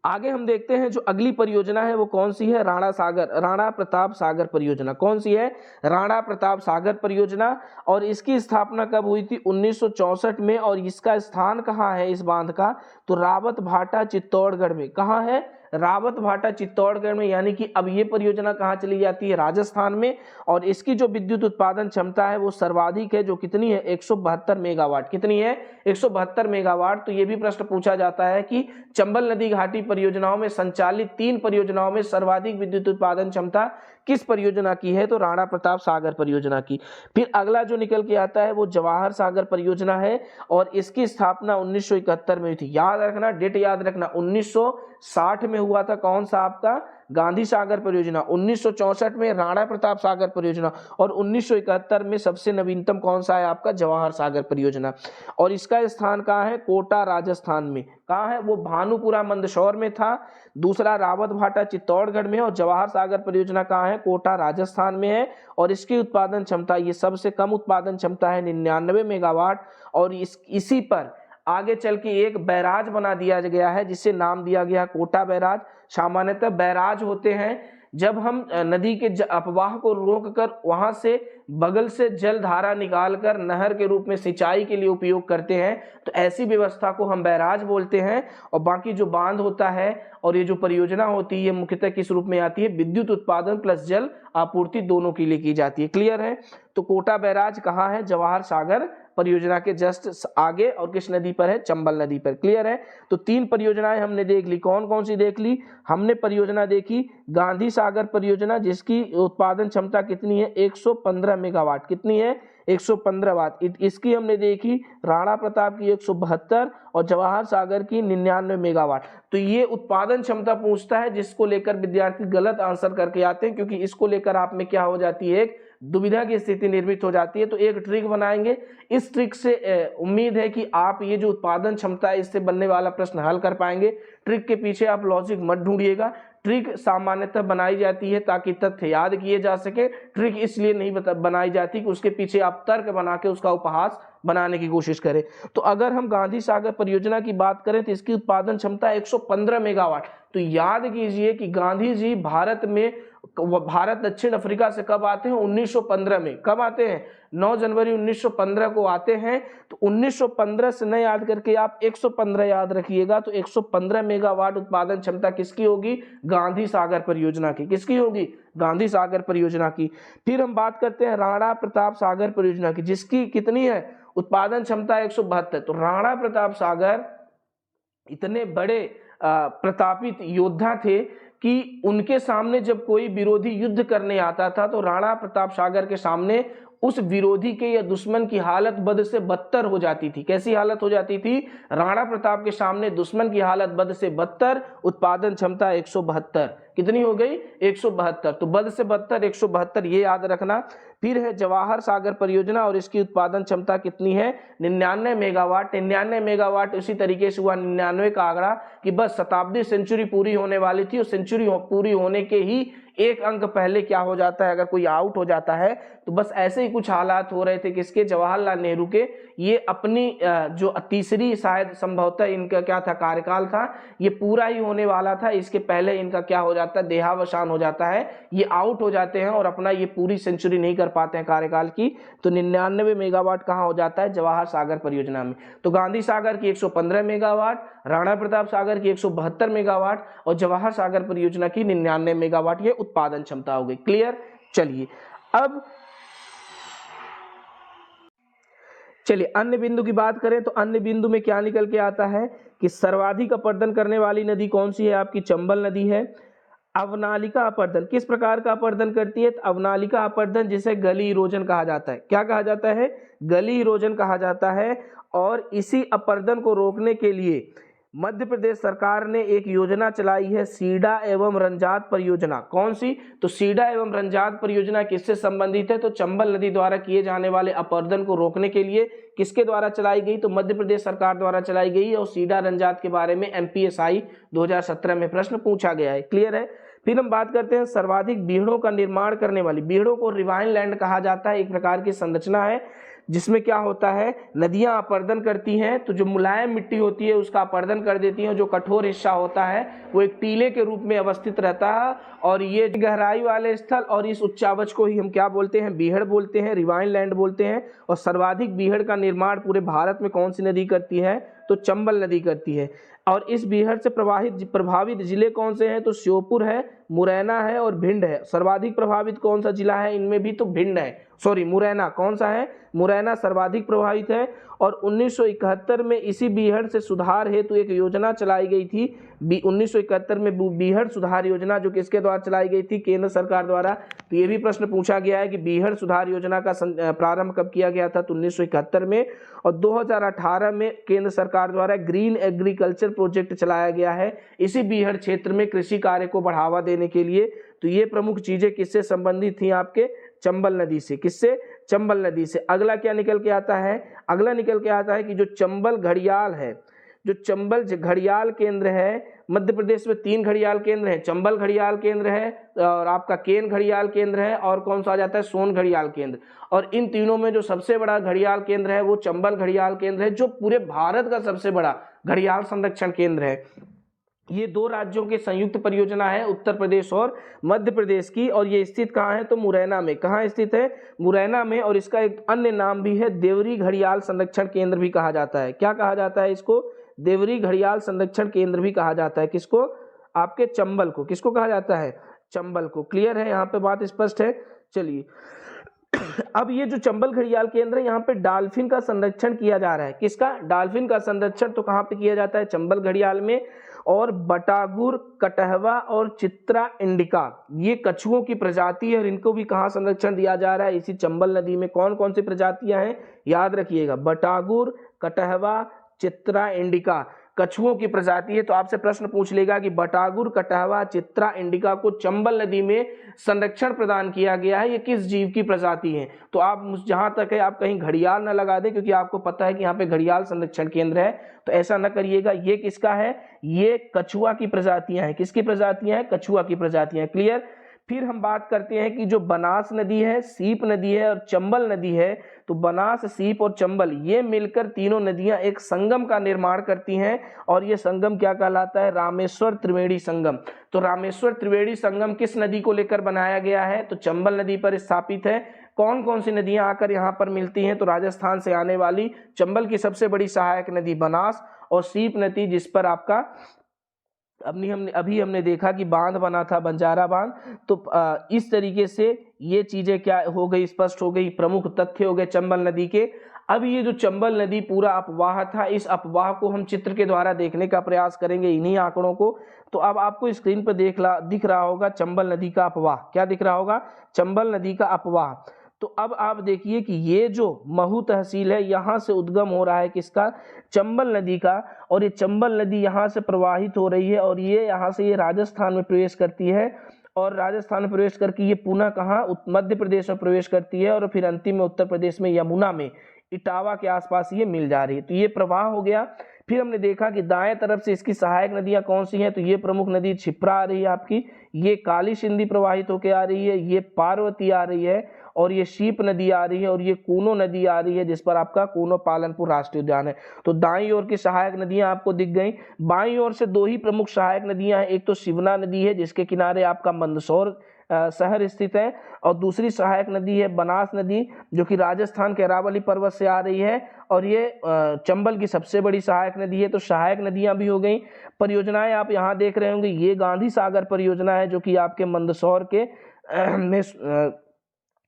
आगे हम देखते हैं जो अगली परियोजना है वो कौन सी है, राणा प्रताप सागर परियोजना। कौन सी है, राणा प्रताप सागर परियोजना। और इसकी स्थापना कब हुई थी, 1964 में। और इसका स्थान कहाँ है इस बांध का, तो रावत भाटा चित्तौड़गढ़ में। कहाँ है, रावत भाटा चित्तौड़गढ़ में। यानी कि अब ये परियोजना कहाँ चली जाती है, राजस्थान में। और इसकी जो विद्युत उत्पादन क्षमता है वो सर्वाधिक है, जो कितनी है, 172 मेगावाट। कितनी है, 172 मेगावाट। तो ये भी प्रश्न पूछा जाता है कि चंबल नदी घाटी परियोजनाओं में संचालित 3 परियोजनाओं में सर्वाधिक विद्युत उत्पादन क्षमता किस परियोजना की है, तो राणा प्रताप सागर परियोजना की। फिर अगला जो निकल के आता है वो जवाहर सागर परियोजना है, और इसकी स्थापना 1971 में हुई थी। याद रखना, डेट याद रखना, 1960 में हुआ था कौन सा आपका, गांधी सागर परियोजना। 1964 में राणा प्रताप सागर परियोजना, और 1971 में सबसे नवीनतम कौन सा है आपका, जवाहर सागर परियोजना। और इसका स्थान कहाँ है, कोटा राजस्थान में। कहाँ है, वो भानुपुरा मंदसौर में था। दूसरा रावत भाटा चित्तौड़गढ़ में है, और जवाहर सागर परियोजना कहाँ है, कोटा राजस्थान में है। और इसकी उत्पादन क्षमता, ये सबसे कम उत्पादन क्षमता है 99 मेगावाट। और इसी पर आगे चल के एक बैराज बना दिया गया है जिसे नाम दिया गया कोटा बैराज। सामान्यतः बैराज होते हैं जब हम नदी के अपवाह को रोककर वहां से बगल से जल धारा निकालकर नहर के रूप में सिंचाई के लिए उपयोग करते हैं, तो ऐसी व्यवस्था को हम बैराज बोलते हैं। और बाकी जो बांध होता है और ये जो परियोजना होती है मुख्यतः किस रूप में आती है, विद्युत उत्पादन प्लस जल आपूर्ति दोनों के लिए की जाती है। क्लियर है। तो कोटा बैराज कहाँ है, जवाहर सागर परियोजना के जस्ट आगे, और किस नदी पर है, चंबल नदी पर। क्लियर है। तो 3 परियोजनाएं हमने देख ली। कौन कौन सी देख ली हमने? परियोजना देखी गांधी सागर परियोजना, जिसकी उत्पादन क्षमता कितनी है, 115 मेगावाट। कितनी है? 115 वाट। इसकी हमने देखी राणा प्रताप की 172 और जवाहर सागर की 99 मेगावाट। तो ये उत्पादन क्षमता पूछता है, जिसको लेकर विद्यार्थी गलत आंसर करके आते हैं, क्योंकि इसको लेकर आप में क्या हो जाती है, एक दुविधा की स्थिति निर्मित हो जाती है। तो एक ट्रिक बनाएंगे, इस ट्रिक से उम्मीद है कि आप ये जो उत्पादन क्षमता है इससे बनने वाला प्रश्न हल कर पाएंगे। ट्रिक के पीछे आप लॉजिक मत ढूंढिएगा। ट्रिक सामान्यतः बनाई जाती है ताकि तथ्य याद किए जा सके। ट्रिक इसलिए नहीं बनाई जाती कि उसके पीछे आप तर्क बना के उसका उपहास बनाने की कोशिश करें। तो अगर हम गांधी सागर परियोजना की बात करें तो इसकी उत्पादन क्षमता 115 मेगावाट। तो याद कीजिए कि गांधी जी भारत दक्षिण अफ्रीका से कब आते हैं? 1915 में। कब आते हैं? 9 जनवरी 1915 को आते हैं। तो 1915 से न याद करके आप 115 याद रखिएगा। तो 115 मेगावाट उत्पादन क्षमता किसकी होगी? गांधी सागर परियोजना की। किसकी होगी? गांधी सागर परियोजना की। फिर हम बात करते हैं राणा प्रताप सागर परियोजना की, जिसकी कितनी है उत्पादन क्षमता? 172। तो राणा प्रताप सागर इतने बड़े प्रतापित योद्धा थे कि उनके सामने जब कोई विरोधी युद्ध करने आता था तो राणा प्रताप सागर के सामने उस विरोधी के या दुश्मन की हालत बद से बदतर हो जाती थी। कैसी हालत हो जाती थी? राणा प्रताप के सामने दुश्मन की हालत बद से बदतर। उत्पादन क्षमता 172। कितनी हो गई? 172। तो बद से बदतर 172, ये याद रखना। फिर है जवाहर सागर परियोजना और इसकी उत्पादन क्षमता कितनी है? 99 मेगावाट। 99 मेगावाट इसी तरीके से हुआ 99 का आंकड़ा कि बस शताब्दी सेंचुरी पूरी होने वाली थी और सेंचुरी पूरी होने के ही एक अंक पहले क्या हो जाता है, अगर कोई आउट हो जाता है तो बस ऐसे ही कुछ हालात हो रहे थे। किसके? जवाहरलाल नेहरू के। ये अपनी जो तीसरी शायद संभवतः इनका क्या था, कार्यकाल था, ये पूरा ही होने वाला था। इसके पहले इनका क्या हो जाता है, देहावसान हो जाता है, ये आउट हो जाते हैं और अपना ये पूरी सेंचुरी नहीं कर पाते हैं कार्यकाल की। तो 99 मेगावाट कहाँ हो जाता है? जवाहर सागर परियोजना में। तो गांधी सागर की 115 मेगावाट, राणा प्रताप सागर की 172 मेगावाट और जवाहर सागर परियोजना की 99 मेगावाट ये उत्पादन क्षमता हो गई। क्लियर। चलिए अन्य बिंदु की बात करें तो अन्य बिंदु में क्या निकल के आता है कि सर्वाधिक अपर्दन करने वाली नदी कौन सी है? आपकी चंबल नदी है। अवनालिका अपर्दन किस प्रकार का अपर्दन करती है? तो अवनालिका अपर्दन जिसे गली इरोजन कहा जाता है। क्या कहा जाता है? गली इरोजन कहा जाता है। और इसी अपर्दन को रोकने के लिए मध्य प्रदेश सरकार ने एक योजना चलाई है, सीडा एवं रंजात परियोजना। कौन सी? तो सीडा एवं रंजात परियोजना किससे संबंधित है? तो चंबल नदी द्वारा किए जाने वाले अपर्दन को रोकने के लिए किसके द्वारा चलाई गई? तो मध्य प्रदेश सरकार द्वारा चलाई गई। और सीडा रंजात के बारे में एमपीएसआई 2017 में प्रश्न पूछा गया है। क्लियर है। फिर हम बात करते हैं सर्वाधिक बीहड़ों का निर्माण करने वाली। बीहड़ों को रिवाइन लैंड कहा जाता है, एक प्रकार की संरचना है जिसमें क्या होता है, नदियां अपर्दन करती हैं तो जो मुलायम मिट्टी होती है उसका अपर्दन कर देती हैं, जो कठोर हिस्सा होता है वो एक टीले के रूप में अवस्थित रहता है। और ये गहराई वाले स्थल और इस उच्चावच को ही हम क्या बोलते हैं? बीहड़ बोलते हैं, रिवाइन लैंड बोलते हैं। और सर्वाधिक बीहड़ का निर्माण पूरे भारत में कौन सी नदी करती है? तो चंबल नदी करती है। और इस बीहड़ से प्रभावित जिले कौन से हैं? तो श्योपुर है, मुरैना है और भिंड है। सर्वाधिक प्रभावित कौन सा जिला है इनमें भी? तो भिंड है, सॉरी मुरैना। कौन सा है? मुरैना सर्वाधिक प्रभावित है। और 1971 में इसी बीहड़ से सुधार हेतु एक योजना चलाई गई थी। 1971 में बीहड़ सुधार योजना, जो किसके द्वारा चलाई गई थी? केंद्र सरकार द्वारा। तो ये भी प्रश्न पूछा गया है कि बीहड़ सुधार योजना का प्रारंभ कब किया गया था? तो 1971 में। और 2018 में केंद्र सरकार द्वारा ग्रीन एग्रीकल्चर प्रोजेक्ट चलाया गया है इसी बीहड़ क्षेत्र में कृषि कार्य को बढ़ावा देने के लिए। तो ये प्रमुख चीजें किससे संबंधित थी? आपके चंबल नदी से। किससे? चंबल नदी से। अगला क्या निकल के आता है? अगला निकल के आता है कि जो चंबल घड़ियाल है, जो चंबल घड़ियाल केंद्र है, मध्य प्रदेश में 3 घड़ियाल केंद्र है। चंबल घड़ियाल केंद्र है और आपका केन घड़ियाल केंद्र है और कौन सा आ जाता है? सोन घड़ियाल केंद्र। और इन तीनों में जो सबसे बड़ा घड़ियाल केंद्र है वो चंबल घड़ियाल केंद्र है, जो पूरे भारत का सबसे बड़ा घड़ियाल संरक्षण केंद्र है। ये 2 राज्यों की संयुक्त परियोजना है, उत्तर प्रदेश और मध्य प्रदेश की। और ये स्थित कहाँ है? तो मुरैना में। कहाँ स्थित है? मुरैना में। और इसका एक अन्य नाम भी है, देवरी घड़ियाल संरक्षण केंद्र भी कहा जाता है। क्या कहा जाता है इसको? देवरी घड़ियाल संरक्षण केंद्र भी कहा जाता है। किसको? आपके चंबल को। किसको कहा जाता है? चंबल को। क्लियर है, यहाँ पे बात स्पष्ट है। चलिए अब ये जो चंबल घड़ियाल केंद्र है, यहाँ पे डॉल्फिन का संरक्षण किया जा रहा है। किसका? डॉल्फिन का संरक्षण तो कहाँ पे किया जाता है? चंबल घड़ियाल में। और बटागुर, कटहवा और चित्रा इंडिका ये कछुओं की प्रजाति है और इनको भी कहाँ संरक्षण दिया जा रहा है? इसी चंबल नदी में। कौन कौन सी प्रजातियां हैं? याद रखिएगा, बटागुर, कटहवा, चित्रा इंडिका कछुओं की प्रजाति है। तो आपसे प्रश्न पूछ लेगा कि बटागुर, कटहवा, चित्रा इंडिका को चंबल नदी में संरक्षण प्रदान किया गया है, ये किस जीव की प्रजाति है? तो आप जहां तक है आप कहीं घड़ियाल न लगा दें, क्योंकि आपको पता है कि यहाँ पे घड़ियाल संरक्षण केंद्र है, तो ऐसा न करिएगा। ये किसका है? ये कछुआ की प्रजातियां हैं। किसकी प्रजातियां हैं? कछुआ की प्रजातियां। क्लियर। फिर हम बात करते हैं कि जो बनास नदी है, सीप नदी है और चंबल नदी है, तो बनास, सीप और चंबल ये मिलकर तीनों नदियां एक संगम का निर्माण करती हैं और ये संगम क्या कहलाता है? रामेश्वर त्रिवेणी संगम। तो रामेश्वर त्रिवेणी संगम किस नदी को लेकर बनाया गया है? तो चंबल नदी पर स्थापित है। कौन कौन सी नदियां आकर यहाँ पर मिलती हैं? तो राजस्थान से आने वाली चंबल की सबसे बड़ी सहायक नदी बनास और सीप नदी, जिस पर आपका अभी हमने देखा कि बांध बना था, बंजारा बांध। तो इस तरीके से ये चीजें क्या हो गई? स्पष्ट हो गई, प्रमुख तथ्य हो गए चंबल नदी के। अब ये जो चंबल नदी पूरा अपवाह था, इस अपवाह को हम चित्र के द्वारा देखने का प्रयास करेंगे, इन्हीं आंकड़ों को। तो अब आपको स्क्रीन पर दिख रहा होगा चंबल नदी का अपवाह। क्या दिख रहा होगा? चंबल नदी का अपवाह। तो अब आप देखिए कि ये जो महू तहसील है, यहाँ से उद्गम हो रहा है किसका? चंबल नदी का। और ये चंबल नदी यहाँ से प्रवाहित हो रही है और ये यहाँ से ये राजस्थान में प्रवेश करती है और राजस्थान में प्रवेश करके ये पुनः कहाँ? मध्य प्रदेश में प्रवेश करती है और फिर अंतिम में उत्तर प्रदेश में यमुना में इटावा के आसपास ये मिल जा रही है। तो ये प्रवाह हो गया। फिर हमने देखा कि दाएं तरफ से इसकी सहायक नदियां कौन सी हैं? तो ये प्रमुख नदी क्षिप्रा आ रही है आपकी, ये काली सिंधी प्रवाहित होकर आ रही है, ये पार्वती आ रही है और ये शीप नदी आ रही है और ये कूनो नदी आ रही है, जिस पर आपका कूनो पालनपुर राष्ट्रीय उद्यान है। तो दाईं ओर की सहायक नदियां आपको दिख गई। बाईं ओर से दो ही प्रमुख सहायक नदियां हैं, एक तो शिवना नदी है जिसके किनारे आपका मंदसौर शहर स्थित है और दूसरी सहायक नदी है बनास नदी, जो कि राजस्थान के अरावली पर्वत से आ रही है और ये चंबल की सबसे बड़ी सहायक नदी है। तो सहायक नदियां भी हो गई। परियोजनाएं आप यहाँ देख रहे होंगे, ये गांधी सागर परियोजना है जो कि आपके मंदसौर के में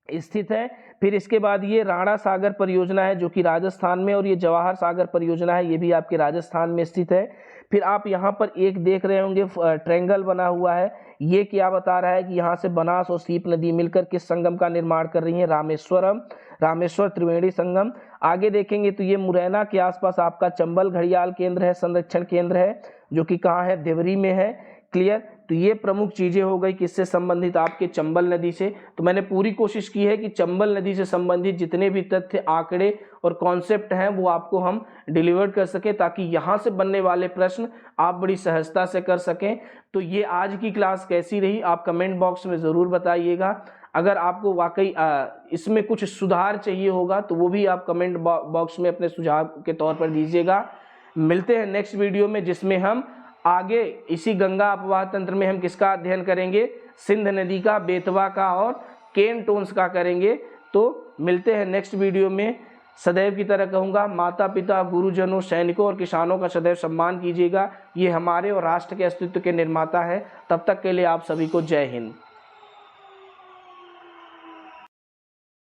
स्थित है। फिर इसके बाद ये राणा सागर परियोजना है जो कि राजस्थान में, और ये जवाहर सागर परियोजना है, ये भी आपके राजस्थान में स्थित है। फिर आप यहाँ पर एक देख रहे होंगे ट्रायंगल बना हुआ है, ये क्या बता रहा है कि यहाँ से बनास और सीप नदी मिलकर किस संगम का निर्माण कर रही है? रामेश्वर त्रिवेणी संगम। आगे देखेंगे तो ये मुरैना के आसपास आपका चंबल घड़ियाल केंद्र है, संरक्षण केंद्र है, जो कि कहाँ है? देवरी में है। क्लियर। तो ये प्रमुख चीजें हो गई किससे संबंधित? आपके चंबल नदी से। तो मैंने पूरी कोशिश की है कि चंबल नदी से संबंधित जितने भी तथ्य, आंकड़े और कॉन्सेप्ट हैं वो आपको हम डिलीवर कर सके, ताकि यहाँ से बनने वाले प्रश्न आप बड़ी सहजता से कर सकें। तो ये आज की क्लास कैसी रही आप कमेंट बॉक्स में ज़रूर बताइएगा। अगर आपको वाकई इसमें कुछ सुधार चाहिए होगा तो वो भी आप कमेंट बॉक्स में अपने सुझाव के तौर पर दीजिएगा। मिलते हैं नेक्स्ट वीडियो में, जिसमें हम आगे इसी गंगा अपवाह तंत्र में हम किसका अध्ययन करेंगे? सिंध नदी का, बेतवा का और केन टोन्स का करेंगे। तो मिलते हैं नेक्स्ट वीडियो में। सदैव की तरह कहूँगा, माता पिता, गुरुजनों, सैनिकों और किसानों का सदैव सम्मान कीजिएगा। ये हमारे और राष्ट्र के अस्तित्व के निर्माता है। तब तक के लिए आप सभी को जय हिंद।